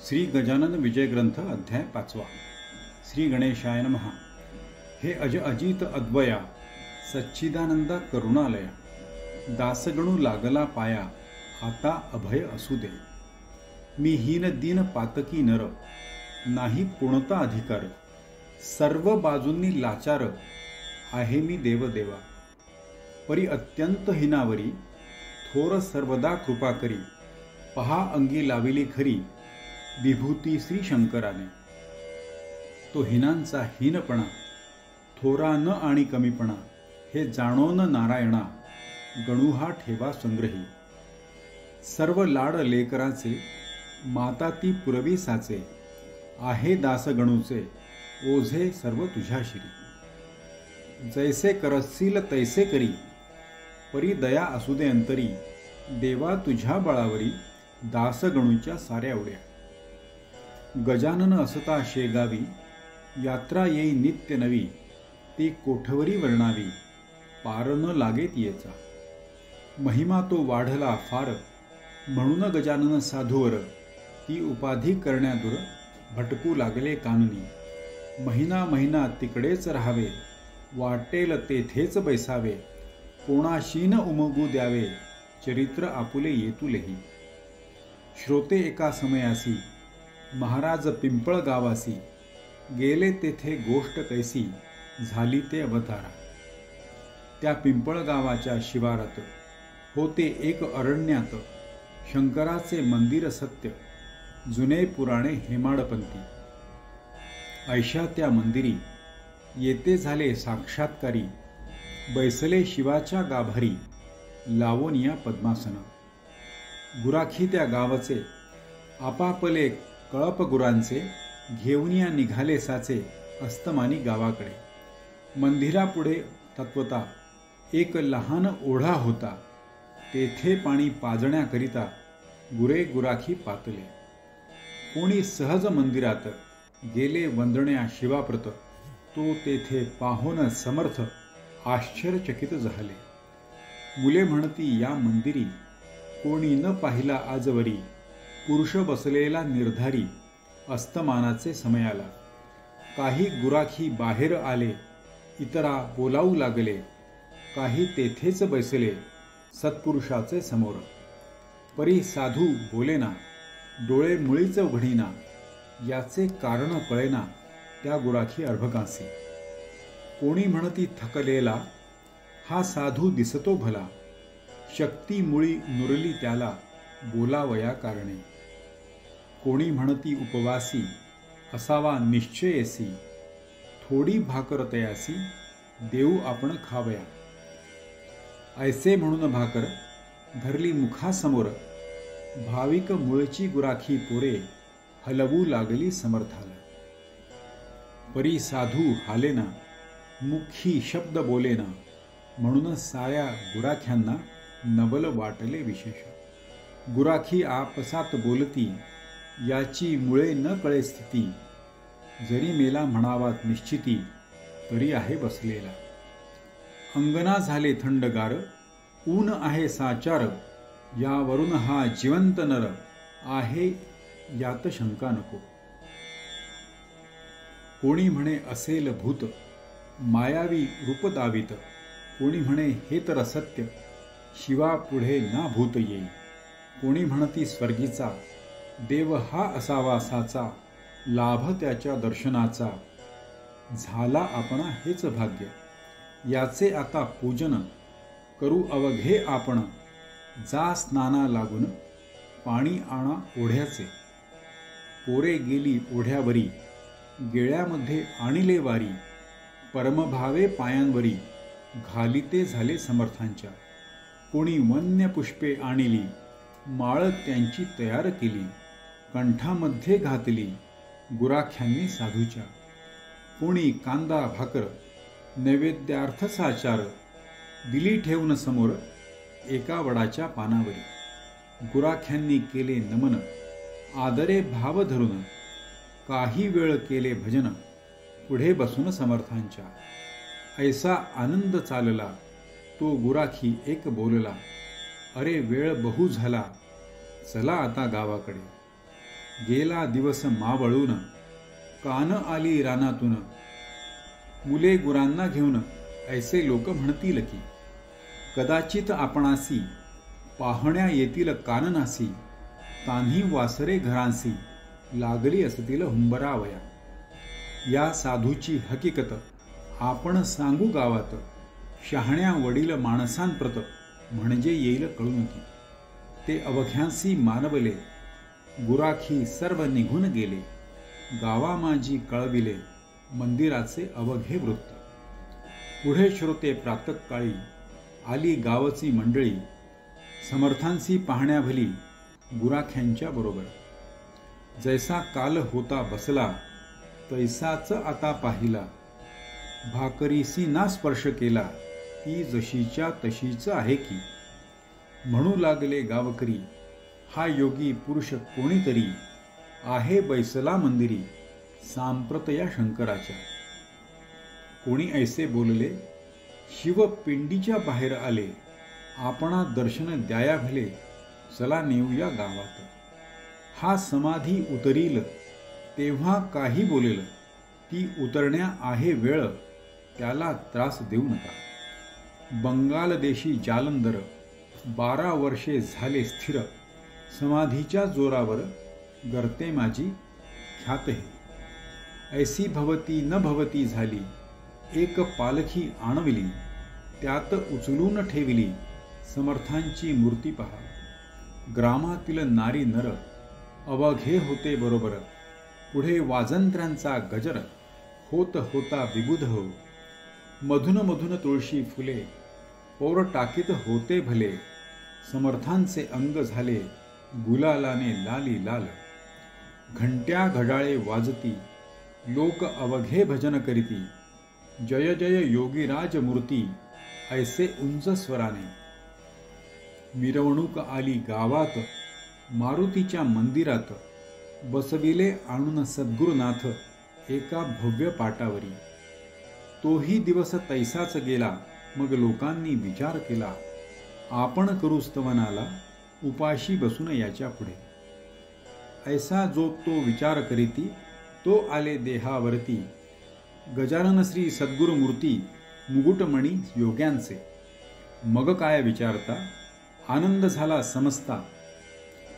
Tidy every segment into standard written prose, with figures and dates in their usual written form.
श्री गजानन विजय ग्रंथ अध्याय 5। श्री गणेशाय नमः। हे अजित अद्वया सच्चिदानंदा करुणालया, दासगणू लागला पाया, आता अभय असू दे। मी हीन दीन पातकी नर, नाही कोणता अधिकार, सर्व बाजूंनी लाचार, आहे मी देवदेवा। परी अत्यंत हिनावरी, थोर सर्वदा कृपा करी, पहा अंगी लाविली खरी, विभूती श्री शंकराने। तो हिनांचा हीनपणा, थोरा न आणि कमीपणा, हे जाणोन नारायणा, गणू हा ठेवा संग्रही। सर्व लाड लेकराचे, माता ती पुरवी साचे, आहे दास गणूचे, ओझे सर्व तुझ्या शिरी। जैसे करसील तैसे करी, परी दया असू दे अंतरी, देवा तुझ्या बळावरी, दास गणूच्या साऱ्या उड्या। गजानन असता शेगावी, यात्रा येई नित्य नवी, ती कोठवरी वर्णावी, पार न लागे तियेचा। महिमा तो वाढला फार, म्हणून गजानन साधूवर, ती उपाधी करण्यादूर, भटकू लागले काननी। महिना महिना तिकडेच राहावे, वाटेल तेथेच बैसावे, कोणाशी न उमगू द्यावे, चरित्र आपुले येतुलेही। श्रोते एका समयासी, महाराज पिंपळ गावासी, गेले तेथे गोष्ट कैसी, झाली ते अवतारा। त्या पिंपळ गावाच्या शिवारात होते एक अरण्यात, शंकराचे मंदिर सत्य, जुने पुराणे हेमाडपंथी। ऐशा त्या मंदिरी, येते झाले साक्षात्कारी, बैसले शिवाच्या गाभारी, लावून या पद्मासन। गुराखी त्या गावचे, आपापले कळप गुरांचे, घेऊन या निघाले साचे, अस्तमानी गावाकडे। मंदिरापुढे तत्वता एक लहान ओढा होता, तेथे पाणी पाजण्याकरिता गुरे गुराखी पातले। कोणी सहज मंदिरात गेले वंदण्या शिवाप्रत, तो तेथे पाहून समर्थ आश्चर्यचकित झाले। मुले म्हणती या मंदिरी, कोणी न पाहिला आजवरी, पुरुष बसलेला निर्धारी, अस्तमानाचे समयाला। काही गुराखी बाहेर आले, इतरा बोलावू लागले, काही तेथेच बैसले, सत्पुरुषाचे समोर। परी साधू बोलेना, डोळे मुळीच उघडीना, याचे कारण कळेना त्या गुराखी अर्भकासी। कोणी म्हणती थकलेला, हा साधू दिसतो भला, शक्ती मुळी नुरली त्याला, बोलावया कारणे। कोणी म्हणती उपवासी, असावा निश्चयेसी, थोडी भाकर तयासी, देऊ आपण खावया। ऐसे म्हणून भाकर धरली मुखासमोर, भाविक मूळची गुराखी पोरे, हलवू लागली समर्थाला। परी साधू हालेना, मुखी शब्द बोलेना, म्हणून साऱ्या गुराख्यांना नवल वाटले विशेष। गुराखी आपसात बोलती, याची मुळे न कळे स्थिती, जरी मेला म्हणावात निश्चिती, तरी आहे बसलेला। अंगना झाले थंडगार, ऊन आहे साचार, यावरून हा जिवंत नर, आहे यात शंका नको। कोणी म्हणे असेल भूत, मायावी रूप दावित, कोणी म्हणे हे तर असत्य, शिवा पुढे ना भूत येई। कोणी म्हणती स्वर्गीचा, देव हा असावा साचा, लाभ त्याच्या दर्शनाचा, झाला आपणा हेच भाग्य, याचे आता पूजन, करू अवघे आपण, जा स्नाना लागून, पाणी आणा ओढ्याचे। पोरे गेली ओढ्यावरी, गेळ्यामध्ये आणिले वारी, परमभावे पायांवरी, घालिते झाले समर्थांच्या। कोणी वन्य पुष्पे आणिली, माळ त्यांची तयार केली, कंठामध्ये घातली, गुराख्यांनी साधूच्या। कोणी कांदा भाकर, नैवेद्यार्थ साचार, दिली ठेवून समोर, एका वडाच्या पानावरी। गुराख्यांनी केले नमन, आदरे भाव धरून, काही वेळ केले भजन, पुढे बसून समर्थांच्या। ऐसा आनंद चालला, तो गुराखी एक बोलला, अरे वेळ बहु झाला, चला आता गावाकडे। गेला दिवस मावळून, कान आली रानातून. मुले गुरांना घेऊन ऐसे लोक म्हणतील की, कदाचित आपणासी पाहण्या येतील काननासी. तान्ही वासरे घरांसी, लागली असतील हुंबरावया. या साधूची हकीकत आपण सांगू गावात. शहाण्या वडील माणसांप्रत, म्हणजे येईल कळून की. ते अवघ्यांसी मानवले, गुराखी सर्व निघून गेले. गावा माझी कळविले, मंदिराचे अवघे वृत्त. पुढे श्रोते प्रातःकाळी, आली गावची मंडळी. समर्थांसी पाहण्याभली, गुराख्यांच्या बरोबर. जैसा काल होता बसला, तैसाच आता पाहिला. भाकरीसी ना स्पर्श केला, ती जशीच्या तशीच आहे की. म्हणू लागले गावकरी, हा योगी पुरुष कोणीतरी. आहे बैसला मंदिरी, सांप्रत या शंकराच्या. कोणी ऐसे बोलले, शिव पिंडीच्या बाहेर आले. आपणा दर्शन द्याया भले, चला नेऊया गावात. हा समाधी उतरील, तेव्हा काही बोलेल. ती उतरण्या आहे वेळ, त्याला त्रास देऊ नका. बंगाल देशी जालंधर, 12 वर्षे झाले स्थिर. समाधीच्या जोरावर, गर्ते माझी ख्यात हे. ऐसी भवती न भवती झाली, एक पालखी आणविली. त्यात उचलून ठेविली, समर्थांची मूर्ती पहा. ग्रामातील नारी नर, अवघे होते बरोबर. पुढे वाजंत्र्यांचा गजर, होत होता विबुध हो. मधून मधून तुळशी फुले, पौर टाकीत होते भले. समर्थांचे अंग झाले, गुलालाने लाली लाल. घंट्या घड्याळे वाजती, लोक अवघे भजन करीती. जय जय योगीराज मूर्ती, ऐसे उंच स्वराने. मिरवणूक आली गावात, मारुतीच्या मंदिरात. बसविले आणून सद्गुरुनाथ, एका भव्य पाटावरी. तोही दिवस तैसाच गेला, मग लोकांनी विचार केला. आपण करू स्तवनाला, उपाशी बसून याच्या पुढे. ऐसा जो तो विचार करीती, तो आले देहावरती. गजानन श्री सद्गुरुमूर्ती, मुकुटमणी योग्यांचे. मग काय विचारता, आनंद झाला समजता.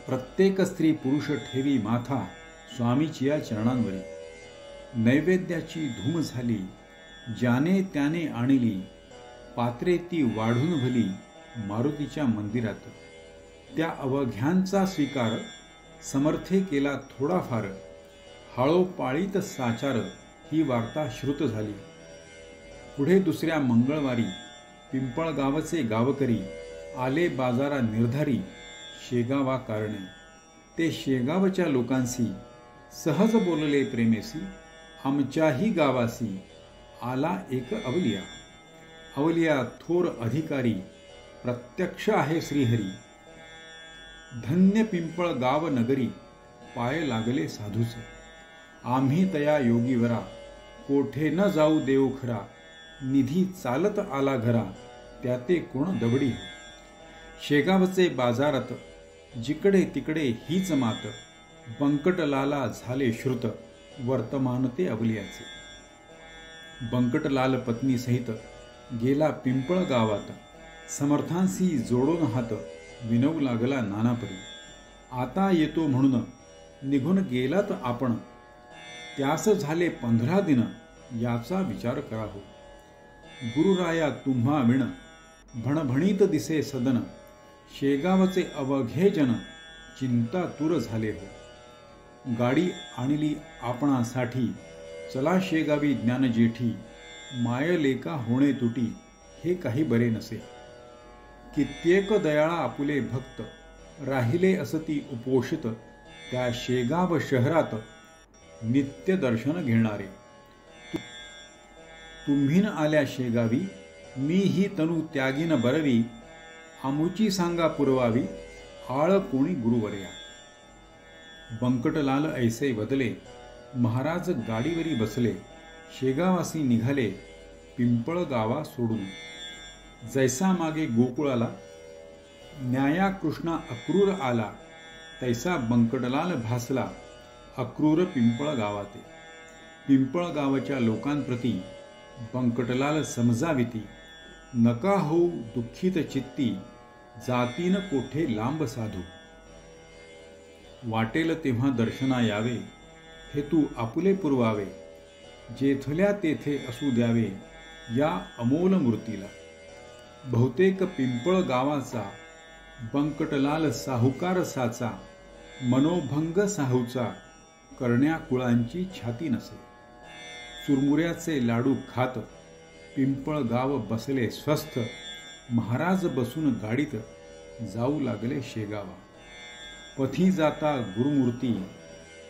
प्रत्येक स्त्री पुरुष ठेवी माथा, स्वामीची या चरणांवरी. नैवेद्याची धूम झाली, ज्याने त्याने आणली. पात्रे ती वाढून भली, मारुतीच्या मंदिरात. त्या अवघ्यांचा स्वीकार, समर्थे केला थोडाफार. हाळोपाळीत साचार, ही वार्ता श्रुत झाली. पुढे दुसऱ्या मंगळवारी, पिंपळगावचे गावकरी आले बाजारा निर्धारी. शेगावा कारणे, ते शेगावच्या लोकांसी सहज बोलले प्रेमेसी. आमच्याही गावासी आला एक अवलिया. अवलिया थोर अधिकारी, प्रत्यक्ष आहे श्रीहरी. धन्य पिंपळ गाव नगरी, पाय लागले साधूचे. आम्ही तया योगीवरा, कोठे न जाऊ देऊ खरा. निधी चालत आला घरा, त्याते कोण दबडी हो. शेगावचे बाजारात, जिकडे तिकडे हीच मात. बंकटलाला झाले श्रुत, वर्तमान ते अवलियाचे. बंकटलाल पत्नी सहित गेला पिंपळ गावात. समर्थांशी जोडून हात, विनवू लागला नानापरी. आता येतो म्हणून निघून गेलात आपण. त्यास झाले 15 दिन, याचा विचार करा हो. गुरुराया तुम्हा विण, भणभणीत दिसे सदन. शेगावचे अवघे जन, चिंता तूर झाले हो. गाडी आणली आपणासाठी, चला शेगावी ज्ञानजेठी. मायलेका होणे तुटी, हे काही बरे नसे. कित्येक दयाळा आपुले भक्त, राहिले असती उपोषित. त्या शेगाव शहरात, नित्य दर्शन घेणारे. तुम्हीन आल्या शेगावी, मी ही तनु त्यागीन बरवी. आमुची सांगा पुरवावी, आळ कोणी गुरुवर्या. बंकटलाल ऐसे वदले, महाराज गाडीवरी बसले. शेगावासी निघाले, पिंपळ गावा सोडून. जैसा मागे गोकुळाला, न्याया कृष्णा अक्रूर आला. तैसा बंकटलाल भासला, अक्रूर पिंपळ गावाते. पिंपळ गावाच्या लोकांप्रती बंकटलाल समजाविती. नका होऊ दुःखित चित्ती, जातीन कोठे लांब साधू. वाटेल तेव्हा दर्शना यावे, हे तू आपुले पुरवावे. जेथल्या तेथे असू द्यावे या अमोल मूर्तीला. बहुतेक पिंपळ गावाचा बंकटलाल साहुकार साचा. मनोभंग साहूचा करण्या कुळांची छाती नसे. चुरमुऱ्याचे लाडू खात पिंपळ गाव बसले स्वस्थ. महाराज बसून गाडीत जाऊ लागले शेगावा. पथी जाता गुरुमूर्ती,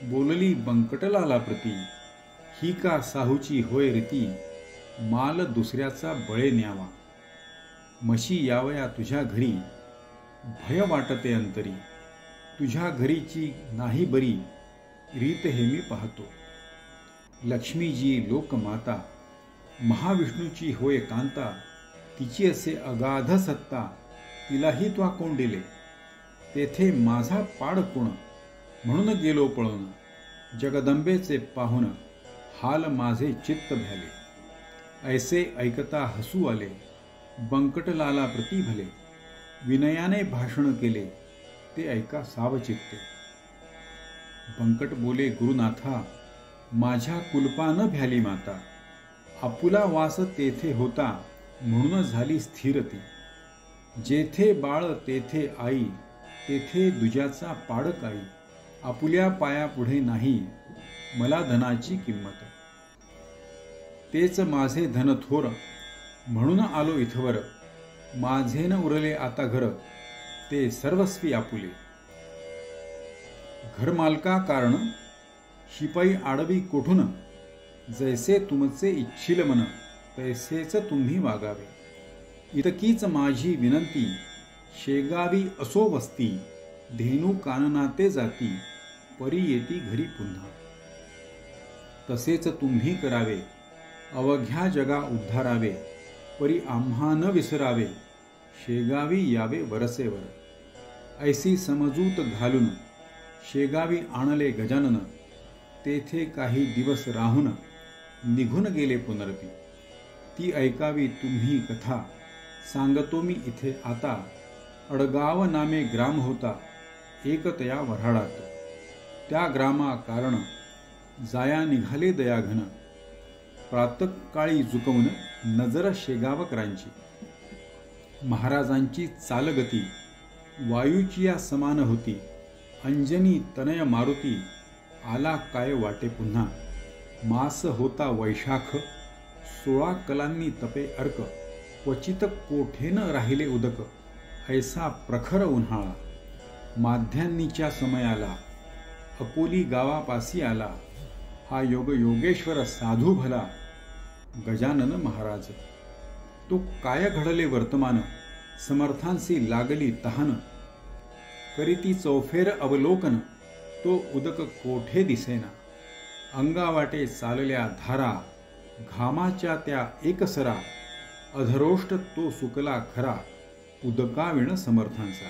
बोलली बंकटलाला प्रती. ही का साहूची होय रीती, माल दुसऱ्याचा बळे न्यावा. म्हशी यावया तुझ्या घरी, भय वाटते अंतरी. तुझ्या घरीची नाही बरी, रीत हे मी पाहतो. लक्ष्मीजी लोकमाता, महाविष्णूची होय कांता. तिची असे अगाध सत्ता, तिलाही त्वा कोण दिले. तेथे माझा पाड कोण, म्हणून गेलो पळून. जगदंबेचे पाहुण, हाल माझे चित्त भ्याले. ऐसे ऐकता हसू आले, बंकटलाला प्रती भले. विनयाने भाषण केले, ते ऐका सावचित्ते. बंकट बोले गुरुनाथा, माझ्या कुलपान भ्याली माता. आपुला वास तेथे होता, म्हणून झाली स्थिरती. जेथे बाळ तेथे आई, तेथे दुजाचा पाडक आई. आपुल्या पाया पुढे नाही, मला धनाची किंमत. तेच माझे धन थोर, म्हणून आलो इथवर. माझे न उरले आता घर, ते सर्वस्वी आपुले. घरमालका कारण, शिपाई आडवी कोठून. जैसे तुमचे इच्छिल मन, तैसेच तुम्ही वागावे. इतकीच माझी विनंती, शेगावी असो वस्ती. धेनू काननाते जाती, परी येती घरी पुन्हा. तसेच तुम्ही करावे, अवघ्या जगा उद्धारावे. परी आम्हा न विसरावे, शेगावी यावे वरसेवर. ऐसी समजूत घालून, शेगावी आणले गजानन. तेथे काही दिवस राहून, निघून गेले पुनरपी. ती ऐकावी तुम्ही कथा, सांगतो मी इथे आता. अडगाव नामे ग्राम होता, एक तया वऱ्हाडात. त्या ग्रामा कारण, जाया निघाले दयाघन. प्रातःकाळी झुकवून नजर शेगावकरांची. महाराजांची चालगती, वायूची या समान होती. अंजनी तनय मारुती, आला काय वाटे पुन्हा. मास होता वैशाख, 16 कलांनी तपे अर्क. क्वचित कोठेन राहिले उदक, ऐसा प्रखर उन्हाळा. माध्यान्नीच्या समयाला, अकोली गावापासी आला. हा योग योगेश्वर साधू भला, गजानन महाराज. तो काय घडले वर्तमान, समर्थांसी लागली तहान. करीती चौफेर अवलोकन, तो उदक कोठे दिसेना. अंगावाटे चालल्या धारा, घामाच्या त्या एकसरा. अधरोष्ट तो सुकला खरा, उदकाविण समर्थांचा.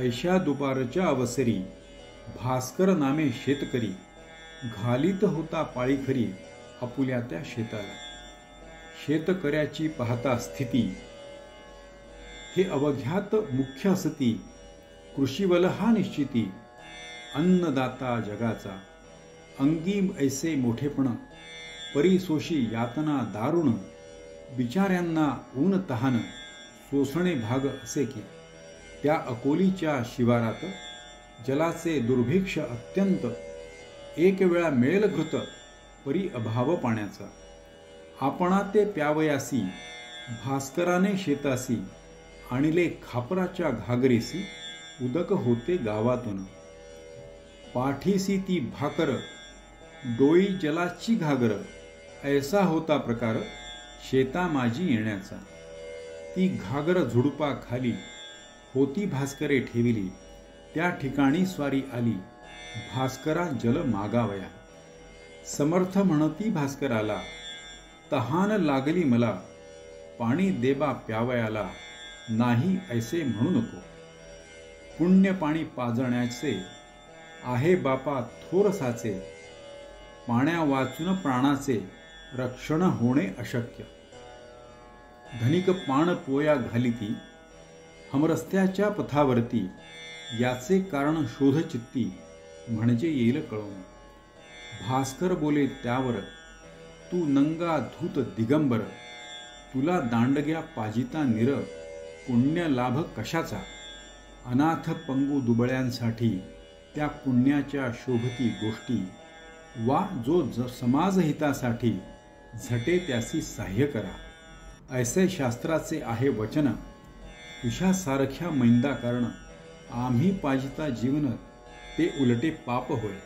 ऐशा दुपारच्या अवसरी, भास्कर नामे शेतकरी. घालीत होता पाळी खरी, आपुल्या त्या शेताला. शेतकऱ्याची पाहता स्थिती, हे अवघ्यात मुख्य असती. कृषीवल हा निश्चिती, अन्नदाता जगाचा. अंगी ऐसे मोठेपण, परिसोशी यातना दारुण. बिचाऱ्यांना ऊन तहान, सोसणे भाग असे की. त्या अकोलीच्या शिवारात, जलाचे दुर्भिक्ष अत्यंत. एक वेळा मिळेल घृत, परी अभाव पाण्याचा. आपणा ते प्यावयासी, भास्कराने शेतासी. आणिले खापराच्या घागरीसी, उदक होते गावातून. पाठीसी ती भाकर, डोई जलाची घागर. ऐसा होता प्रकार, शेता माझी येण्याचा. ती घागर झुडपा खाली, होती भास्करे ठेविली. त्या ठिकाणी स्वारी आली, भास्करा जल मागावया. समर्थ म्हणती भास्कराला, तहान लागली मला. पाणी देबा प्यावयाला, नाही ऐसे म्हणू नको. पुण्य पाणी पाजण्याचे, आहे बापा थोर साचे, पाण्या वाचून प्राणाचे रक्षण होणे अशक्य. धनिक पाण पोया घालिती हमरस्त्याच्या पथावरती, याचे कारण शोध चित्ती म्हणजे येईल कळून. भास्कर बोले त्यावर, तू नंगा धूत दिगंबर, तुला दांडग्या पाजिता निर, पुण्य लाभ कशाचा. अनाथ पंगू दुबळ्यांसाठी त्या पुण्याच्या शोभती गोष्टी, वा जो समाजहितासाठी झटे त्यासी सहाय्य करा. ऐसे शास्त्राचे आहे वचन, तुझ्या सारख्या मैंदा कारण आम्ही पाजिता जीवन, ते उलटे पाप होय.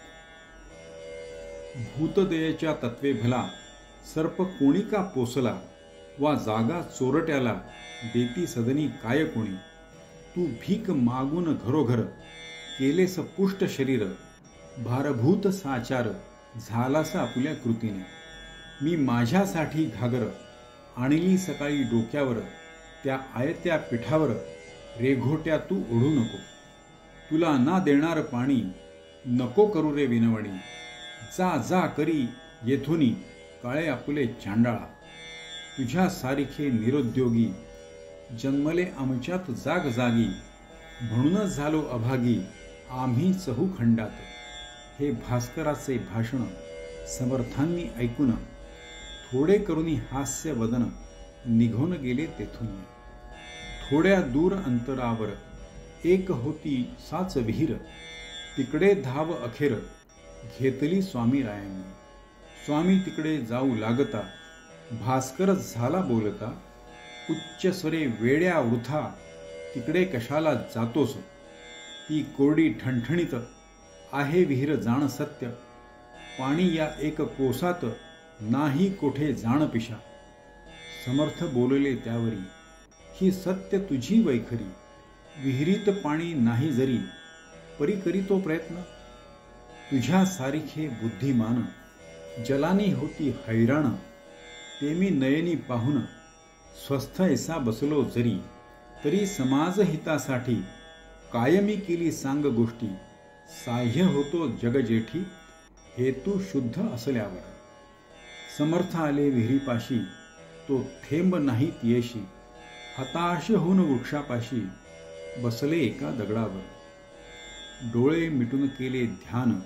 भूतदयेच्या तत्वे भला सर्प कोणी का पोसला, वा जागा चोरट्याला देती सदनी काय कोणी. तू भीक मागून घरोघर केलेस पुष्ट शरीर, भारभूत साचार झालास आपल्या कृतीने. मी माझ्यासाठी घागर आणली सकाळी डोक्यावर, त्या आयत्या पिठावर रेघोट्या तू ओढू नको. तुला ना देणार पाणी नको करू रे विनवणी, जा जा करी येथुनी काळे आपले चांडाळा. तुझ्या सारिखे निरुद्योगी जन्मले आमच्यात जाग जागी, म्हणूनच झालो अभागी आम्ही चहूखंडात. हे भास्कराचे भाषण समर्थांनी ऐकून, थोडे करुनी हास्य वदन निघून गेले तेथून. थोड्या दूर अंतरावर एक होती साच विहीर, तिकडे धाव अखेर घेतली स्वामी रायांनी. स्वामी तिकडे जाऊ लागता, भास्कर झाला बोलता, उच्च स्वरे वेड्या वृथा तिकडे कशाला जातोस. ती कोरडी ठणठणीत आहे विहीर जाण सत्य, पाणी या एक कोसात नाही कोठे जाण पिशा. समर्थ बोलले त्यावरी, ही सत्य तुझी वैखरी, विहिरीत पाणी नाही जरी परी करीतो प्रयत्न. तुझ्या सारिखे बुद्धिमान जलानी होती हैराण, ते मी नयनी पाहून स्वस्थ ऐसा बसलो जरी. तरी समाजहितासाठी कायमी केली सांग गोष्टी, साह्य होतो जगजेठी हेतू शुद्ध असल्यावर. समर्थ आले विहिरीपाशी, तो थेंब नाही येशी, हताश होऊन वृक्षापाशी बसले एका दगडावर. डोळे मिटून केले ध्यान,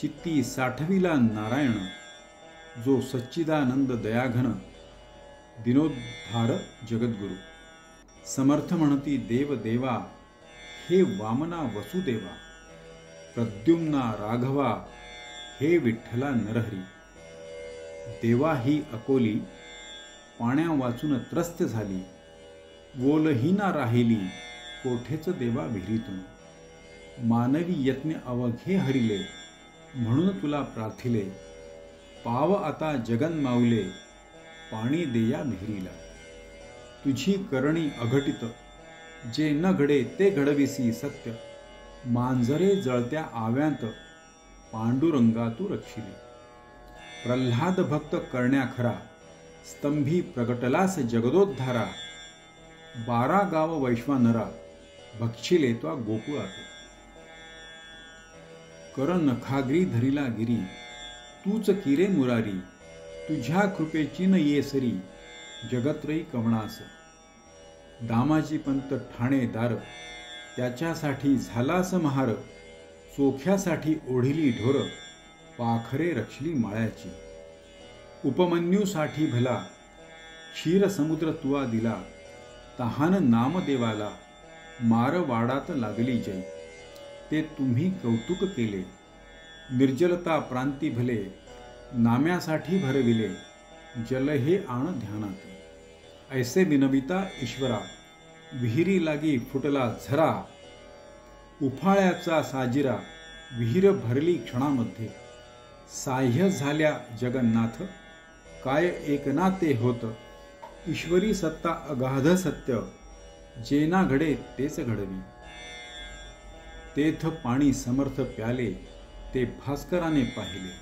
चित्ती साठविला नारायण, जो सच्चिदानंद दयाघन दिनोद्धार जगद्गुरु. समर्थ म्हणती देव देवा, हे वामना वसुदेवा, प्रद्युम्ना राघवा, हे विठ्ठला नरहरी. देवा ही अकोली पाण्या वाचून त्रस्त झाली, वोलहीना राहिली कोठेच देवा विहिरीतून. मानवी यत्न अवघे हरिले, म्हणून तुला प्रार्थिले, पाव आता जगन माऊले, पाणी देया विहिरीला. तुझी करणी अघटित, जे न घडे ते घडविसी सत्य, मांजरे जळत्या आव्यांत पांडुरंगा तू रक्षिले. प्रल्हाद भक्त करण्या खरा, स्तंभी प्रगटलास जगदोद्धारा. 12 गाव वैश्वानरा, भक्षिले तो गोकुळात. कर नखाग्री धरिला गिरी, तूच किरे मुरारी. तुझ्या कृपेची न ये सरी, जगत्रयी कवणास. दामाजी पंत ठाणेदार, त्याच्यासाठी झालास महार. चोख्यासाठी ओढिली ढोर, पाखरे रक्षली माळ्याची. उपमन्यूसाठी भला, क्षीर समुद्र तुवा दिला. तहान नामदेवाला, मारवाडात लागली जय. ते तुम्ही कौतुक केले, निर्जलता प्रांती भले. नाम्यासाठी भरविले, जल हे आण ध्यानात. ऐसे विनविता ईश्वरा, विहिरी लागी फुटला झरा. उफाळ्याचा साजिरा, विहीर भरली क्षणामध्ये. साह्य झाल्या जगन्नाथ, काय एकनाते होत. ईश्वरी सत्ता अगाध सत्य, जेना घडे तेच घडवी. तेथ पाणी समर्थ प्याले, ते भास्कराने पाहिले.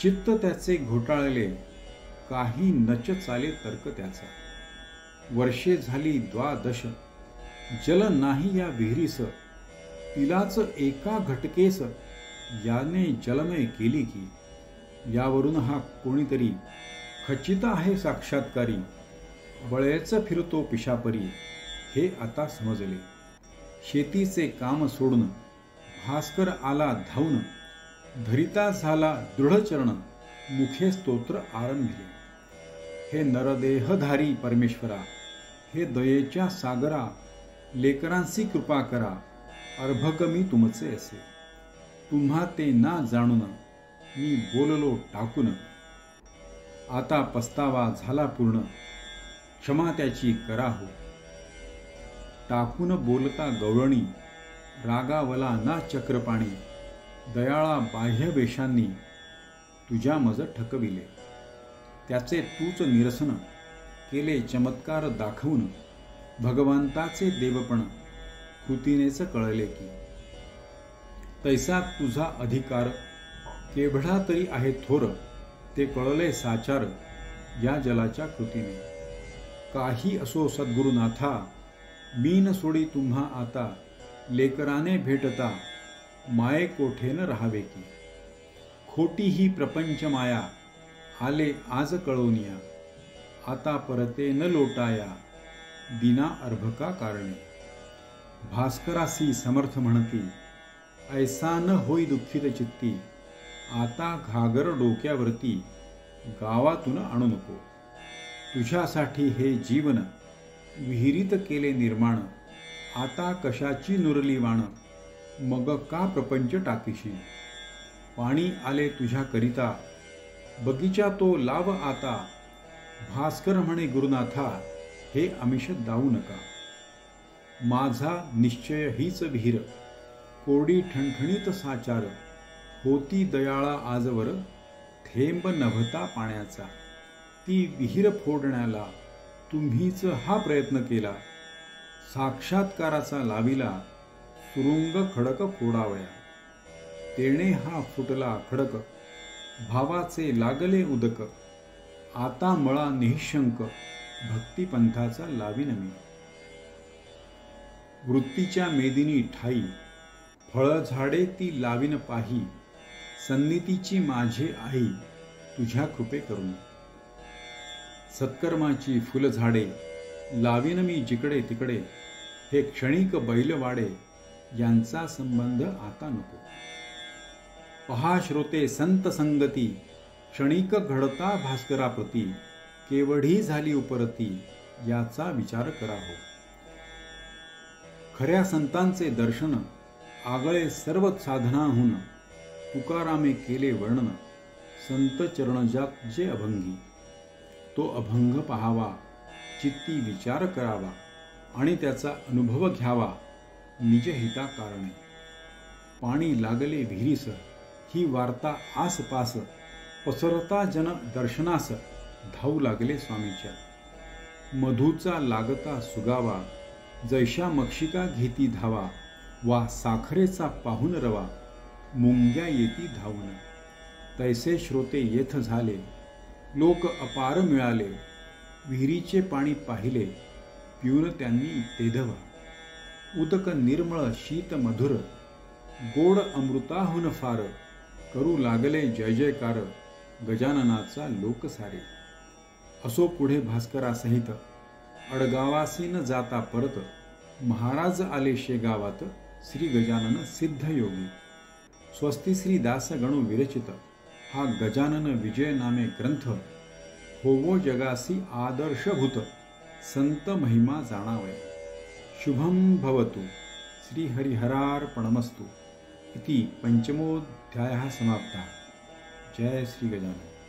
चित्त त्याचे घोटाळले, काही नच चाले तर्क त्याचा. वर्षे झाली 12, जल नाही या विहिरीस. तिलाच एका घटकेस याने जलमय केली की, यावरून हा कोणीतरी खचित आहे साक्षात्कारी, बळेच फिरतो पिशापरी, हे आता समजले. शेतीचे काम सोडून भास्कर आला धावून, धरिता झाला दृढचरण, मुखे स्तोत्र आरंभिले. हे नरदेहधारी परमेश्वरा, हे दयेच्या सागरा, लेकरांसी कृपा करा, अर्भकमी तुमचे असे. तुम्हा ते ना जाणून मी बोललो टाकून, आता पस्तावा झाला पूर्ण, क्षमा त्याची करा हो. टाकून बोलता गवळणी, रागावला ना चक्रपाणी, दयाळा बाह्य वेशांनी तुझ्या मज ठकविले. त्याचे तूच निरसन केले चमत्कार दाखवून, भगवंताचे देवपण कृतीनेच कळले की. तैसा तुझा अधिकार केवढा तरी आहे थोर, ते कळले साचार या जलाच्या कृतीने. काही असो सद्गुरुनाथा, मी न सोडी तुम्हा आता, लेकराने भेटता माये कोठेन राहावे की. खोटी ही प्रपंच माया आले आज कळवनिया, आता परते न लोटाया बिना अर्भका कारणे. भास्करासी समर्थ म्हणती, ऐसा न होई दुःखित चित्ती, आता घागर डोक्यावरती गावातून आणू नको. तुझ्यासाठी हे जीवन विहिरीत केले निर्माण, आता कशाची नुरली वाण, मग का प्रपंच टाकीशी. पाणी आले तुझ्या करिता, बगीचा तो लाव आता, भास्कर म्हणे गुरुनाथा, हे आमिष दावू नका. माझा निश्चय हीच विहीर, कोरडी ठणठणीत साचार, होती दयाळा आजवर थेंब नभता पाण्याचा. ती विहीर फोडण्याला तुम्हीच हा प्रयत्न केला, साक्षात्काराचा लाविला सुरुंग खडक फोडावया. तेणे हा फुटला खडक, भावाचे लागले उदक, आता मळा निःशंक भक्तिपंथाचा लावीन मी. वृत्तीच्या मेदिनी ठाई, फळ झाडे ती लावीन पाही, सन्नितीची माझे आई तुझ्या कृपे करून. सत्कर्माची फुलझाडे लावीन मी जिकडे तिकडे, हे क्षणिक बैलवाडे यांचा संबंध आता नको. पहा श्रोते संत संगती, क्षणिक घडता भास्कराप्रती, केवढी झाली उपरती याचा विचार करा हो. खऱ्या संतांचे दर्शन आगळे सर्व साधनाहून, तुकारामे केले वर्णन संत चरणजात जे अभंगी. तो अभंग पाहावा, चित्ती विचार करावा आणि त्याचा अनुभव घ्यावा निजहिता कारणे. पाणी लागले विहिरीस ही वार्ता आसपास, पसरता जन दर्शनास धावू लागले स्वामीच्या. मधूचा लागता सुगावा, जैशा मक्षिका घेती धावा, वा साखरेचा पाहून रवा, मुंग्या येती धावून. तैसे श्रोते येथ झाले, लोक अपार मिळाले, विहिरीचे पाणी पाहिले, पिऊन त्यांनी तेधवा. उदक निर्मळ शीत मधुर, गोड अमृताहून फार, करू लागले जय जयकार गजाननाचा लोक सारे. असो पुढे भास्करासहित अडगावासी न जाता परत, महाराज आले शेगावात श्री गजानन सिद्ध योगी. स्वस्ती श्री दास गणू विरचित हा गजानन विजय नामे ग्रंथ, होवो जगासी आदर्शभूत संत महिमा जाणावय. शुभम भवतु. श्री हरिहरार्पणमस्तु. इति पंचमोऽध्यायः समाप्तः. जय श्री गजानन.